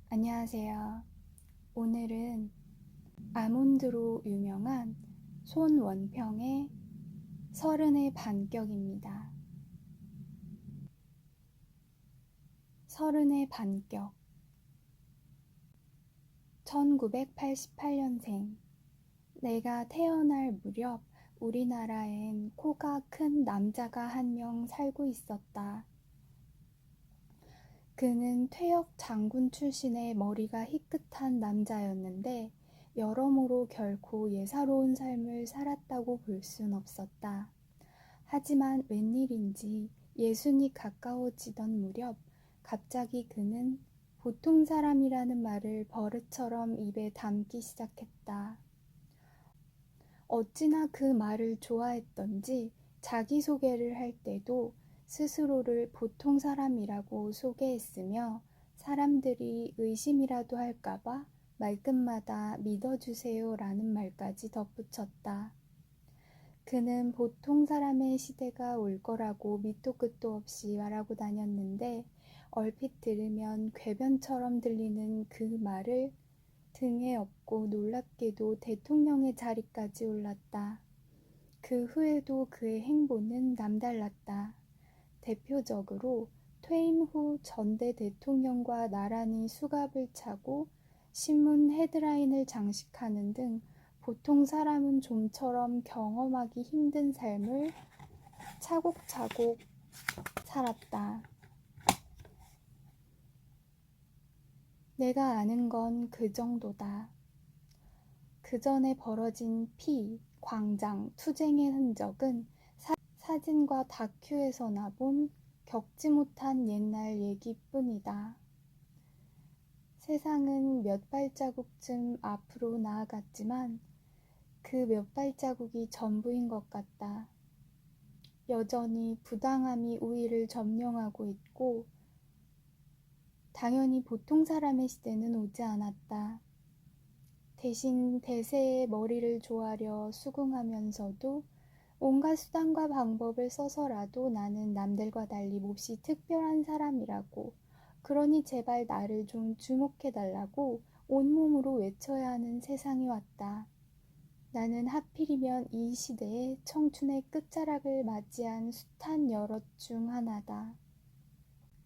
안녕하세요. 오늘은 아몬드로 유명한 손원평의 서른의 반격입니다. 서른의 반격. 1988년생. 내가 태어날 무렵 우리나라엔 코가 큰 남자가 한 명 살고 있었다. 그는 퇴역 장군 출신의 머리가 희끗한 남자였는데 여러모로 결코 예사로운 삶을 살았다고 볼 순 없었다. 하지만 웬일인지 예순이 가까워지던 무렵 갑자기 그는 보통 사람이라는 말을 버릇처럼 입에 담기 시작했다. 어찌나 그 말을 좋아했던지 자기소개를 할 때도 스스로를 보통 사람이라고 소개했으며 사람들이 의심이라도 할까봐 말끝마다 믿어주세요 라는 말까지 덧붙였다. 그는 보통 사람의 시대가 올 거라고 밑도 끝도 없이 말하고 다녔는데 얼핏 들으면 궤변처럼 들리는 그 말을 등에 업고 놀랍게도 대통령의 자리까지 올랐다. 그 후에도 그의 행보는 남달랐다. 대표적으로 퇴임 후 전대 대통령과 나란히 수갑을 차고 신문 헤드라인을 장식하는 등 보통 사람은 좀처럼 경험하기 힘든 삶을 차곡차곡 살았다. 내가 아는 건 그 정도다. 그 전에 벌어진 피, 광장, 투쟁의 흔적은 사진과 다큐에서나 본 겪지 못한 옛날 얘기뿐이다. 세상은 몇 발자국쯤 앞으로 나아갔지만 그 몇 발자국이 전부인 것 같다. 여전히 부당함이 우위를 점령하고 있고 당연히 보통 사람의 시대는 오지 않았다. 대신 대세의 머리를 조아려 수긍하면서도 온갖 수단과 방법을 써서라도 나는 남들과 달리 몹시 특별한 사람이라고, 그러니 제발 나를 좀 주목해달라고 온몸으로 외쳐야 하는 세상이 왔다. 나는 하필이면 이 시대에 청춘의 끝자락을 맞이한 숱한 여럿 중 하나다.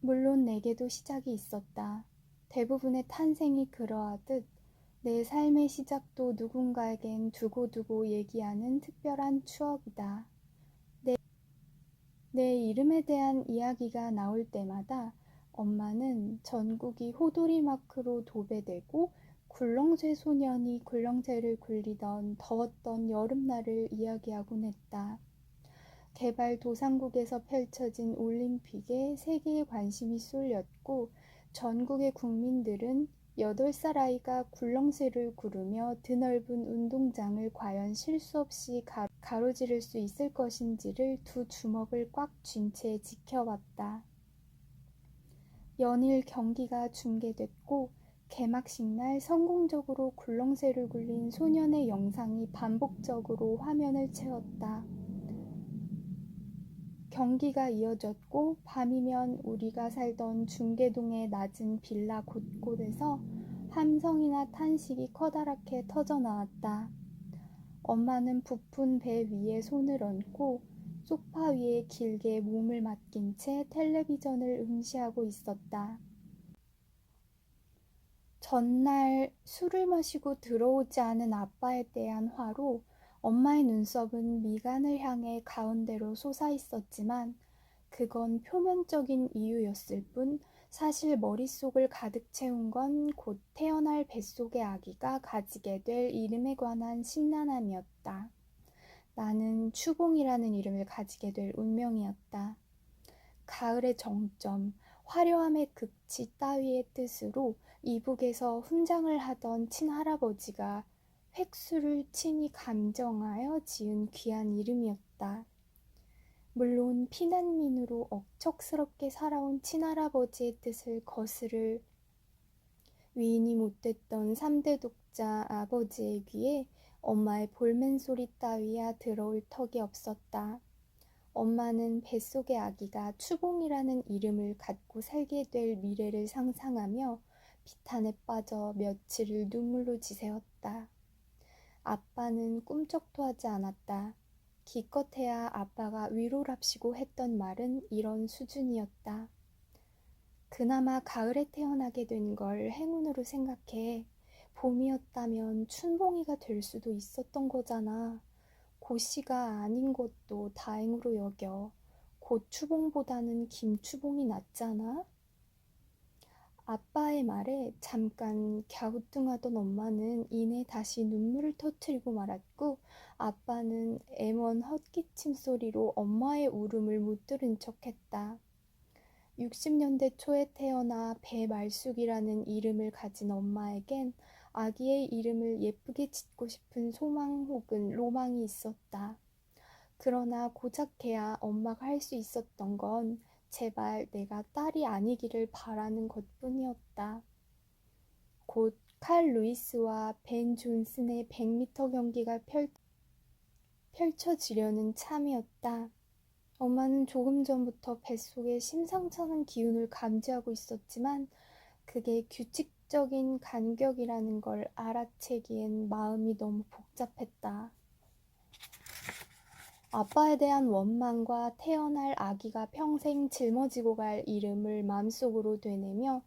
물론 내게도 시작이 있었다. 대부분의 탄생이 그러하듯 내 삶의 시작도 누군가에겐 두고두고 얘기하는 특별한 추억이다. 내 이름에 대한 이야기가 나올 때마다 엄마는 전국이 호돌이마크로 도배되고 굴렁쇠 소년이 굴렁쇠를 굴리던 더웠던 여름날을 이야기하곤 했다. 개발도상국에서 펼쳐진 올림픽에 세계의 관심이 쏠렸고 전국의 국민들은 8살 아이가 굴렁쇠를 구르며 드넓은 운동장을 과연 실수 없이 가로지를 수 있을 것인지를 두 주먹을 꽉 쥔 채 지켜봤다. 연일 경기가 중계됐고 개막식 날 성공적으로 굴렁쇠를 굴린 소년의 영상이 반복적으로 화면을 채웠다. 경기가 이어졌고 밤이면 우리가 살던 중계동의 낮은 빌라 곳곳에서 함성이나 탄식이 커다랗게 터져나왔다. 엄마는 부푼 배 위에 손을 얹고 소파 위에 길게 몸을 맡긴 채 텔레비전을 응시하고 있었다. 전날 술을 마시고 들어오지 않은 아빠에 대한 화로 엄마의 눈썹은 미간을 향해 가운데로 솟아있었지만 그건 표면적인 이유였을 뿐 사실 머릿속을 가득 채운 건 곧 태어날 뱃속의 아기가 가지게 될 이름에 관한 심란함이었다. 나는 추봉이라는 이름을 가지게 될 운명이었다. 가을의 정점, 화려함의 극치 따위의 뜻으로 이북에서 훈장을 하던 친할아버지가 획수를 친히 감정하여 지은 귀한 이름이었다. 물론 피난민으로 억척스럽게 살아온 친할아버지의 뜻을 거스를 위인이 못됐던 3대 독자 아버지의 귀에 엄마의 볼멘소리 따위야 들어올 턱이 없었다. 엄마는 뱃속의 아기가 추봉이라는 이름을 갖고 살게 될 미래를 상상하며 비탄에 빠져 며칠을 눈물로 지새웠다. 아빠는 꿈쩍도 하지 않았다. 기껏해야 아빠가 위로랍시고 했던 말은 이런 수준이었다. 그나마 가을에 태어나게 된 걸 행운으로 생각해. 봄이었다면 춘봉이가 될 수도 있었던 거잖아. 고씨가 아닌 것도 다행으로 여겨. 고추봉보다는 김추봉이 낫잖아. 아빠의 말에 잠깐 갸우뚱하던 엄마는 이내 다시 눈물을 터뜨리고 말았고, 아빠는 애먼 헛기침 소리로 엄마의 울음을 못 들은 척했다. 60년대 초에 태어나 배말숙이라는 이름을 가진 엄마에겐 아기의 이름을 예쁘게 짓고 싶은 소망 혹은 로망이 있었다. 그러나 고작해야 엄마가 할 수 있었던 건 제발 내가 딸이 아니기를 바라는 것뿐이었다. 곧 칼 루이스와 벤 존슨의 100m 경기가 펼쳐지려는 참이었다. 엄마는 조금 전부터 뱃속에 심상찮은 기운을 감지하고 있었지만 그게 규칙적인 간격이라는 걸 알아채기엔 마음이 너무 복잡했다. 아빠에 대한 원망과 태어날 아기가 평생 짊어지고 갈 이름을 마음속으로 되뇌며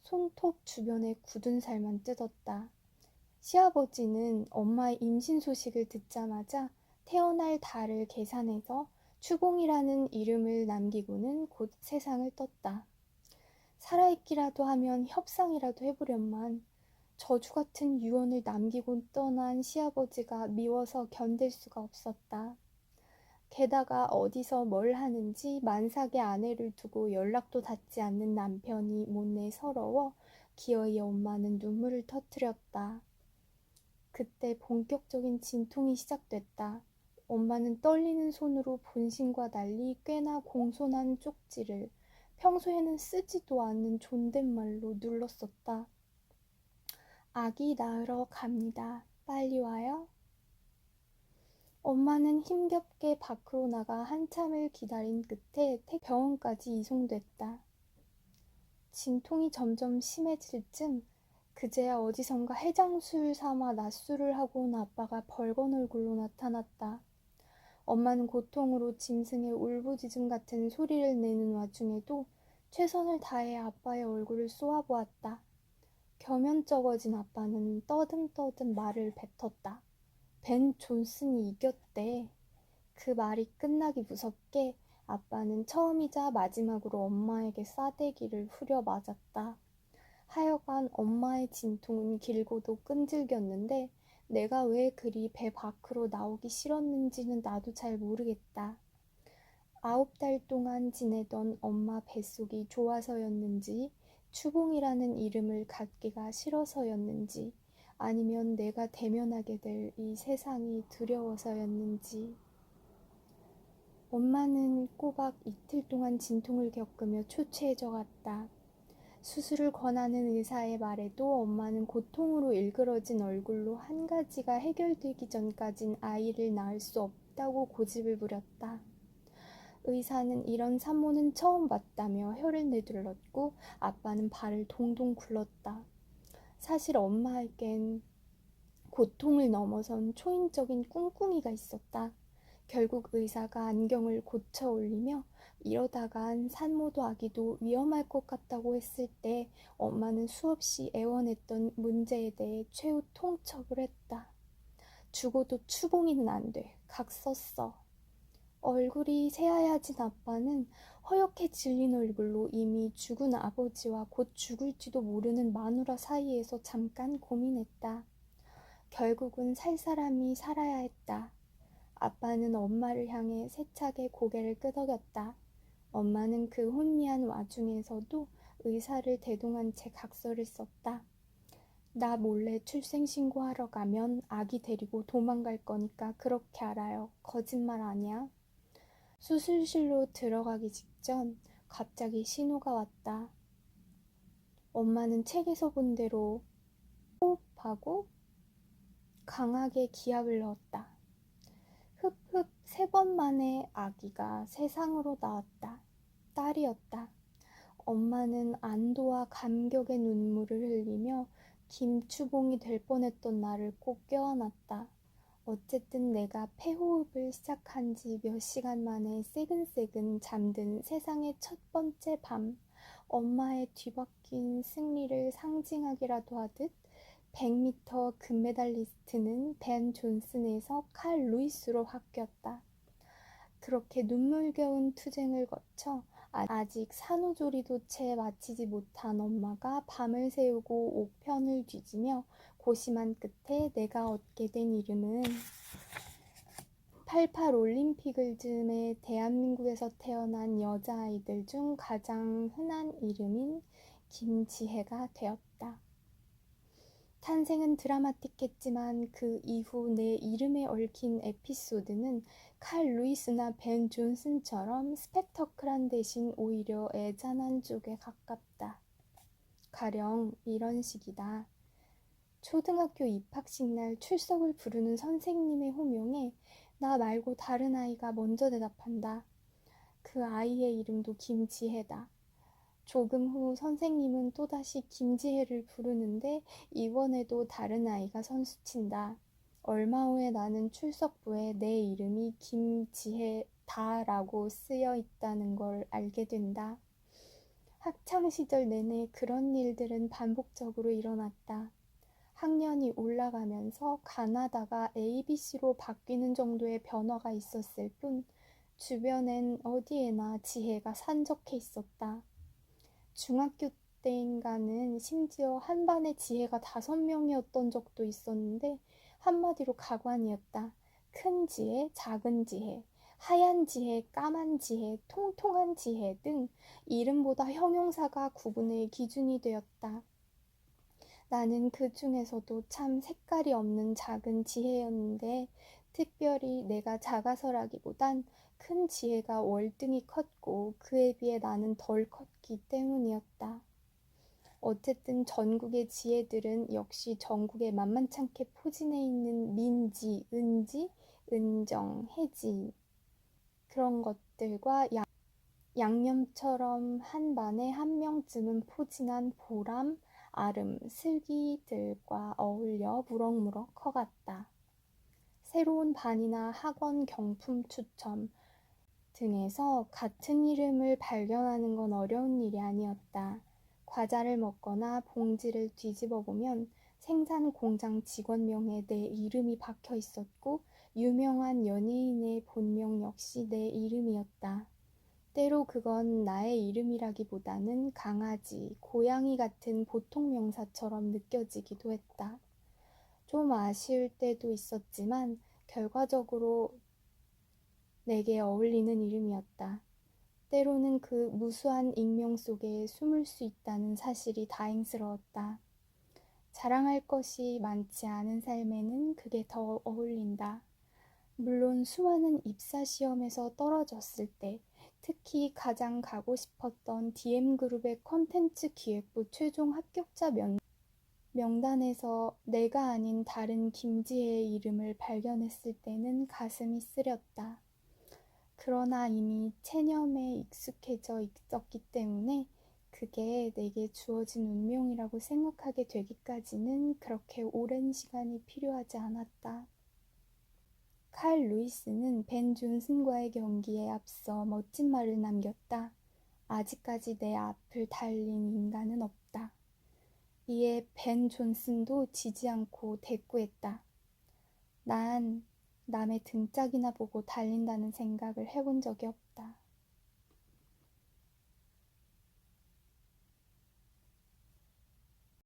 손톱 주변에 굳은 살만 뜯었다. 시아버지는 엄마의 임신 소식을 듣자마자 태어날 달을 계산해서 추봉이라는 이름을 남기고는 곧 세상을 떴다. 살아있기라도 하면 협상이라도 해보련만 저주 같은 유언을 남기고 떠난 시아버지가 미워서 견딜 수가 없었다. 게다가 어디서 뭘 하는지 만삭의 아내를 두고 연락도 닿지 않는 남편이 못내 서러워 기어이 엄마는 눈물을 터뜨렸다. 그때 본격적인 진통이 시작됐다. 엄마는 떨리는 손으로 본심과 달리 꽤나 공손한 쪽지를 평소에는 쓰지도 않는 존댓말로 눌렀었다. 아기 낳으러 갑니다. 빨리 와요. 엄마는 힘겹게 밖으로 나가 한참을 기다린 끝에 병원까지 이송됐다. 진통이 점점 심해질 쯤 그제야 어디선가 해장술 삼아 낮술을 하고 온 아빠가 벌건 얼굴로 나타났다. 엄마는 고통으로 짐승의 울부짖음 같은 소리를 내는 와중에도 최선을 다해 아빠의 얼굴을 쏘아보았다. 겸연쩍어진 아빠는 떠듬떠듬 말을 뱉었다. 벤 존슨이 이겼대. 그 말이 끝나기 무섭게 아빠는 처음이자 마지막으로 엄마에게 싸대기를 후려 맞았다. 하여간 엄마의 진통은 길고도 끈질겼는데 내가 왜 그리 배 밖으로 나오기 싫었는지는 나도 잘 모르겠다. 9달 동안 지내던 엄마 뱃속이 좋아서였는지, 추봉이라는 이름을 갖기가 싫어서였는지, 아니면 내가 대면하게 될 이 세상이 두려워서였는지. 엄마는 꼬박 이틀 동안 진통을 겪으며 초췌해져 갔다. 수술을 권하는 의사의 말에도 엄마는 고통으로 일그러진 얼굴로 한 가지가 해결되기 전까진 아이를 낳을 수 없다고 고집을 부렸다. 의사는 이런 산모는 처음 봤다며 혀를 내둘렀고 아빠는 발을 동동 굴렀다. 사실 엄마에겐 고통을 넘어선 초인적인 꿍꿍이가 있었다. 결국 의사가 안경을 고쳐 올리며 이러다간 산모도 아기도 위험할 것 같다고 했을 때 엄마는 수없이 애원했던 문제에 대해 최후 통첩을 했다. 죽어도 추봉이는 안 돼. 각 썼어. 얼굴이 새하얘진 아빠는 허옇게 질린 얼굴로 이미 죽은 아버지와 곧 죽을지도 모르는 마누라 사이에서 잠깐 고민했다. 결국은 살 사람이 살아야 했다. 아빠는 엄마를 향해 세차게 고개를 끄덕였다. 엄마는 그 혼미한 와중에서도 의사를 대동한 채 각서를 썼다. 나 몰래 출생신고하러 가면 아기 데리고 도망갈 거니까 그렇게 알아요. 거짓말 아니야. 수술실로 들어가기 직전 갑자기 신호가 왔다. 엄마는 책에서 본 대로 호흡하고 강하게 기압을 넣었다. 흡흡 3번 만에 아기가 세상으로 나왔다. 딸이었다. 엄마는 안도와 감격의 눈물을 흘리며 김추봉이 될 뻔했던 나를 꼭 껴안았다. 어쨌든 내가 폐호흡을 시작한 지 몇 시간 만에 새근새근 잠든 세상의 첫 번째 밤, 엄마의 뒤바뀐 승리를 상징하기라도 하듯 100m 금메달리스트는 벤 존슨에서 칼 루이스로 바뀌었다. 그렇게 눈물겨운 투쟁을 거쳐 아직 산후조리도 채 마치지 못한 엄마가 밤을 새우고 옥편을 뒤지며 고심한 끝에 내가 얻게 된 이름은 88 올림픽을 즈음에 대한민국에서 태어난 여자아이들 중 가장 흔한 이름인 김지혜가 되었다. 탄생은 드라마틱했지만 그 이후 내 이름에 얽힌 에피소드는 칼 루이스나 벤 존슨처럼 스펙터클한 대신 오히려 애잔한 쪽에 가깝다. 가령 이런 식이다. 초등학교 입학식 날 출석을 부르는 선생님의 호명에 나 말고 다른 아이가 먼저 대답한다. 그 아이의 이름도 김지혜다. 조금 후 선생님은 또다시 김지혜를 부르는데 이번에도 다른 아이가 선수친다. 얼마 후에 나는 출석부에 내 이름이 김지혜다라고 쓰여 있다는 걸 알게 된다. 학창시절 내내 그런 일들은 반복적으로 일어났다. 학년이 올라가면서 가나다가 ABC로 바뀌는 정도의 변화가 있었을 뿐 주변엔 어디에나 지혜가 산적해 있었다. 중학교 때인가는 심지어 한 반에 지혜가 5명이었던 적도 있었는데 한마디로 가관이었다. 큰 지혜, 작은 지혜, 하얀 지혜, 까만 지혜, 통통한 지혜 등 이름보다 형용사가 구분의 기준이 되었다. 나는 그 중에서도 참 색깔이 없는 작은 지혜였는데 특별히 내가 작아서라기보단 큰 지혜가 월등히 컸고 그에 비해 나는 덜 컸기 때문이었다. 어쨌든 전국의 지혜들은 역시 전국에 만만찮게 포진해 있는 민지, 은지, 은정, 혜지 그런 것들과 양념처럼 한 반에 한 명쯤은 포진한 보람, 아름, 슬기들과 어울려 무럭무럭 커갔다. 새로운 반이나 학원 경품 추첨 등에서 같은 이름을 발견하는 건 어려운 일이 아니었다. 과자를 먹거나 봉지를 뒤집어 보면 생산 공장 직원명에 내 이름이 박혀 있었고 유명한 연예인의 본명 역시 내 이름이었다. 때로 그건 나의 이름이라기보다는 강아지, 고양이 같은 보통 명사처럼 느껴지기도 했다. 좀 아쉬울 때도 있었지만 결과적으로 내게 어울리는 이름이었다. 때로는 그 무수한 익명 속에 숨을 수 있다는 사실이 다행스러웠다. 자랑할 것이 많지 않은 삶에는 그게 더 어울린다. 물론 수많은 입사시험에서 떨어졌을 때 특히 가장 가고 싶었던 DM그룹의 콘텐츠 기획부 최종 합격자 명단에서 내가 아닌 다른 김지혜의 이름을 발견했을 때는 가슴이 쓰렸다. 그러나 이미 체념에 익숙해져 있었기 때문에 그게 내게 주어진 운명이라고 생각하게 되기까지는 그렇게 오랜 시간이 필요하지 않았다. 칼 루이스는 벤 존슨과의 경기에 앞서 멋진 말을 남겼다. 아직까지 내 앞을 달린 인간은 없다. 이에 벤 존슨도 지지 않고 대꾸했다. 난 남의 등짝이나 보고 달린다는 생각을 해본 적이 없다.